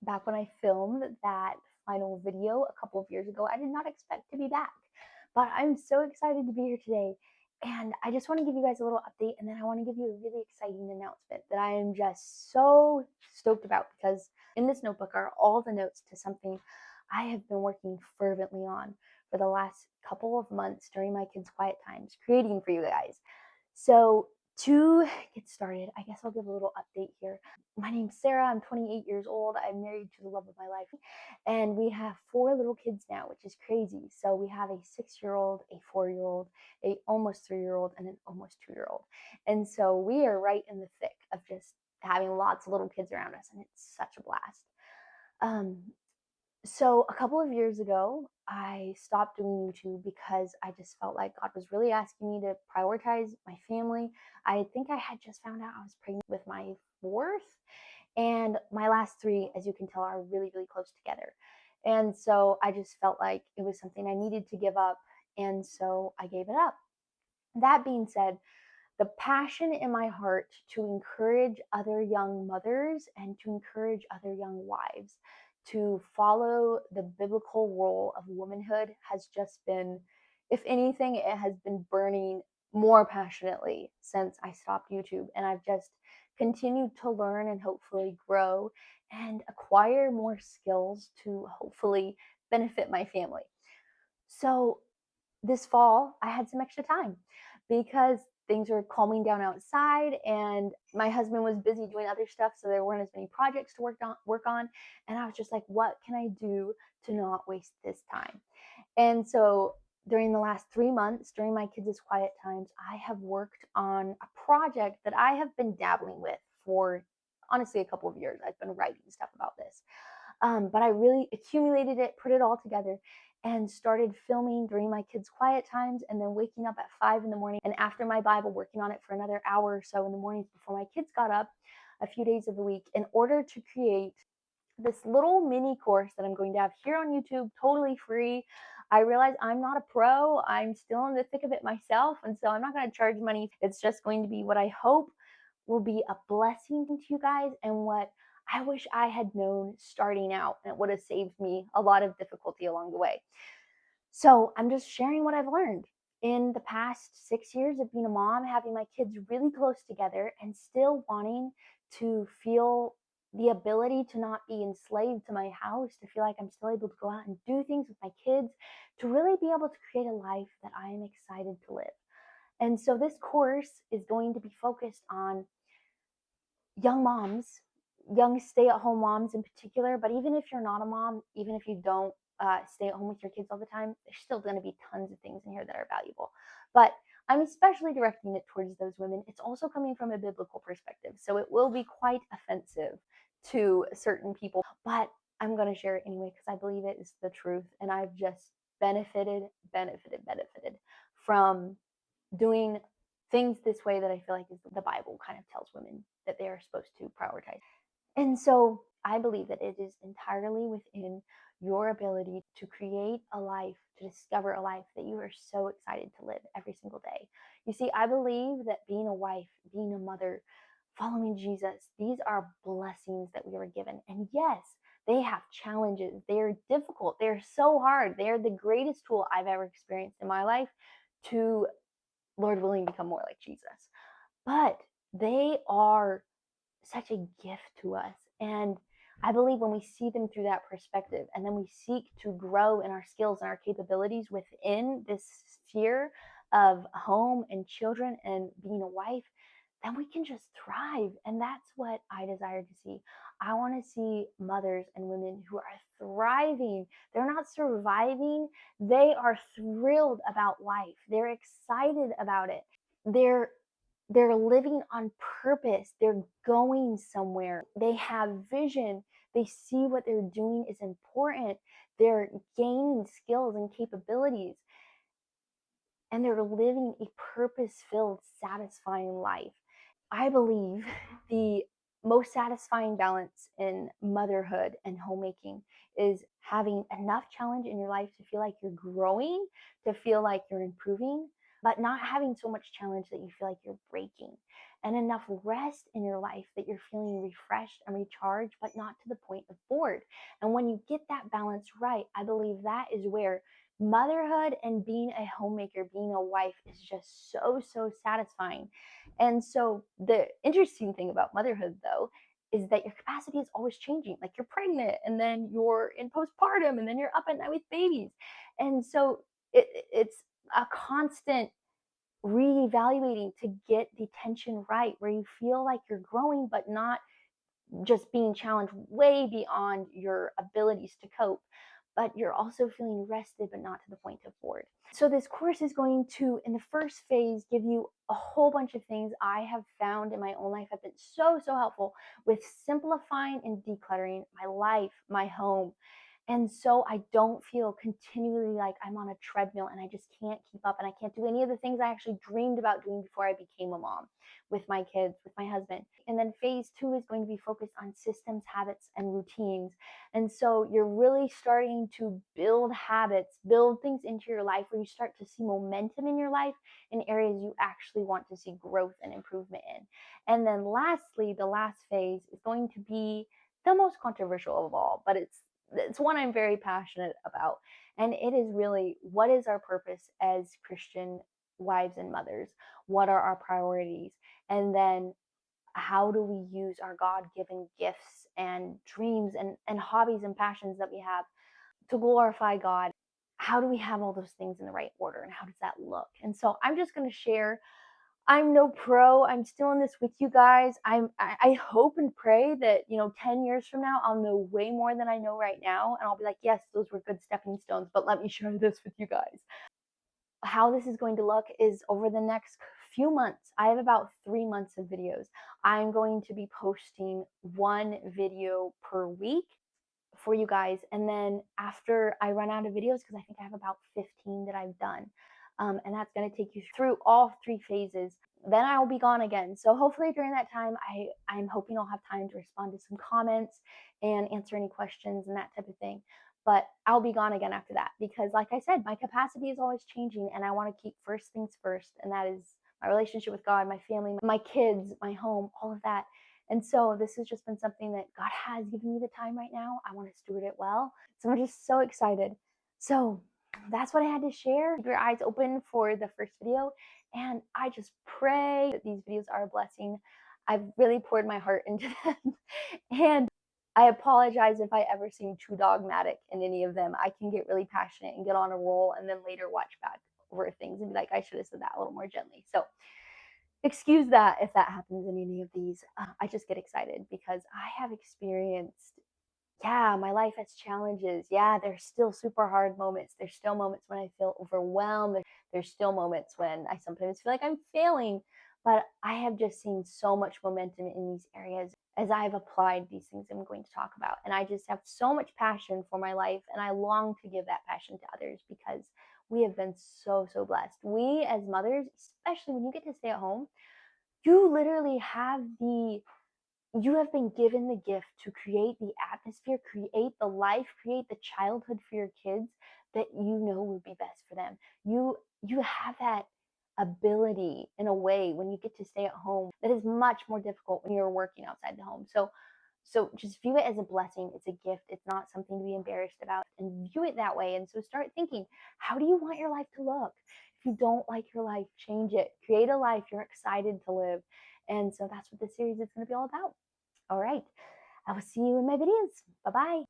back when I filmed that final video a couple of years ago. I did not expect to be back, but I'm so excited to be here today. And I just want to give you guys a little update, and then I want to give you a really exciting announcement that I am just so stoked about, because in this notebook are all the notes to something I have been working fervently on for the last couple of months during my kids' quiet times, creating for you guys. So, to get started, I guess I'll give a little update here. My name's Sarah. I'm 28 years old. I'm married to the love of my life. And we have four little kids now, which is crazy. So we have a 6-year-old, a 4-year-old, a almost 3-year-old, and an almost 2-year-old. And so we are right in the thick of just having lots of little kids around us, and it's such a blast. Um, so a couple of years ago, I stopped doing YouTube because I just felt like God was really asking me to prioritize my family. I think I had just found out I was pregnant with my fourth, and my last three, as you can tell, are really, really close together. And so I just felt like it was something I needed to give up. And so I gave it up. That being said, the passion in my heart to encourage other young mothers and to encourage other young wives to follow the biblical role of womanhood has just been, if anything, it has been burning more passionately since I stopped YouTube. And I've just continued to learn and hopefully grow and acquire more skills to hopefully benefit my family. So this fall, I had some extra time because things were calming down outside, and my husband was busy doing other stuff, so there weren't as many projects to work on. And I was just like, what can I do to not waste this time? And so during the last 3 months, during my kids' quiet times, I have worked on a project that I have been dabbling with for honestly a couple of years. I've been writing stuff about this. But I really accumulated it, put it all together, and started filming during my kids' quiet times, and then waking up at 5 in the morning and after my Bible, working on it for another hour or so in the mornings before my kids got up a few days of the week, in order to create this little mini course that I'm going to have here on YouTube, totally free. I realize I'm not a pro. I'm still in the thick of it myself. And so I'm not going to charge money. It's just going to be what I hope will be a blessing to you guys, and what I wish I had known starting out. And it would have saved me a lot of difficulty along the way. So I'm just sharing what I've learned in the past 6 years of being a mom, having my kids really close together and still wanting to feel the ability to not be enslaved to my house, to feel like I'm still able to go out and do things with my kids, to really be able to create a life that I am excited to live. And so this course is going to be focused on young moms, young stay-at-home moms in particular. But even if you're not a mom, even if you don't stay at home with your kids all the time, there's still going to be tons of things in here that are valuable. But I'm especially directing it towards those women. It's also coming from a biblical perspective, so it will be quite offensive to certain people, but I'm going to share it anyway because I believe it is the truth, and I've just benefited from doing things this way that I feel like is the Bible kind of tells women that they are supposed to prioritize. And so I believe that it is entirely within your ability to create a life, to discover a life that you are so excited to live every single day. You see, I believe that being a wife, being a mother, following Jesus, these are blessings that we were given. And yes, they have challenges. They're difficult. They're so hard. They're the greatest tool I've ever experienced in my life to, Lord willing, become more like Jesus. But they are such a gift to us. And I believe when we see them through that perspective, and then we seek to grow in our skills and our capabilities within this sphere of home and children and being a wife, then we can just thrive. And that's what I desire to see. I want to see mothers and women who are thriving. They're not surviving, they are thrilled about life. They're excited about it. They're they're living on purpose. They're going somewhere. They have vision. They see what they're doing is important. They're gaining skills and capabilities, and they're living a purpose-filled, satisfying life. I believe the most satisfying balance in motherhood and homemaking is having enough challenge in your life to feel like you're growing, to feel like you're improving, but not having so much challenge that you feel like you're breaking. and enough rest in your life that you're feeling refreshed and recharged, but not to the point of bored. And when you get that balance right, I believe that is where motherhood and being a homemaker, being a wife, is just so, so satisfying. And so the interesting thing about motherhood, though, is that your capacity is always changing. Like you're pregnant and then you're in postpartum and then you're up at night with babies. And so it's a constant reevaluating to get the tension right, where you feel like you're growing, but not just being challenged way beyond your abilities to cope, but you're also feeling rested, but not to the point of bored. So, this course is going to, in the first phase, give you a whole bunch of things I have found in my own life have been so, so helpful with simplifying and decluttering my life, my home, and so I don't feel continually like I'm on a treadmill and I just can't keep up and I can't do any of the things I actually dreamed about doing before I became a mom with my kids, with my husband. And then phase two is going to be focused on systems, habits, and routines. And so you're really starting to build habits, build things into your life where you start to see momentum in your life in areas you actually want to see growth and improvement in. And then lastly, the last phase is going to be the most controversial of all, but it's one I'm very passionate about. And it is really, what is our purpose as Christian wives and mothers? What are our priorities? And then how do we use our God given gifts and dreams and hobbies and passions that we have to glorify God? How do we have all those things in the right order and how does that look? And so I'm just going to share. I'm no pro. I'm still in this with you guys. I hope and pray that, 10 years from now, I'll know way more than I know right now. And I'll be like, yes, those were good stepping stones, but let me share this with you guys. How this is going to look is over the next few months. I have about 3 months of videos. I'm going to be posting one video per week for you guys. And then after I run out of videos, because I think I have about 15 that I've done, and that's going to take you through all three phases, then I will be gone again. So hopefully during that time, I'm hoping I'll have time to respond to some comments and answer any questions and that type of thing. But I'll be gone again after that because, like I said, my capacity is always changing, and I want to keep first things first, and that is my relationship with God, my family, my kids, my home, all of that. And so this has just been something that God has given me the time right now. I want to steward it well. So I'm just so excited. So that's what I had to share. Keep your eyes open for the first video. And I just pray that these videos are a blessing. I've really poured my heart into them. And I apologize if I ever seem too dogmatic in any of them. I can get really passionate and get on a roll and then later watch back over things and be like, I should have said that a little more gently. So excuse that if that happens in any of these. I just get excited because I have experienced, yeah, my life has challenges. Yeah, there's still super hard moments. There's still moments when I feel overwhelmed. There's still moments when I sometimes feel like I'm failing. But I have just seen so much momentum in these areas as I've applied these things I'm going to talk about. And I just have so much passion for my life. And I long to give that passion to others because we have been so, so blessed. We as mothers, especially when you get to stay at home, you literally have you have been given the gift to create the atmosphere, create the life, create the childhood for your kids that you know would be best for them. You have that ability in a way when you get to stay at home that is much more difficult when you're working outside the home. So just view it as a blessing. It's a gift. It's not something to be embarrassed about, and view it that way. And so start thinking, how do you want your life to look? If you don't like your life, change it. Create a life you're excited to live. And so that's what this series is going to be all about. All right. I will see you in my videos. Bye bye.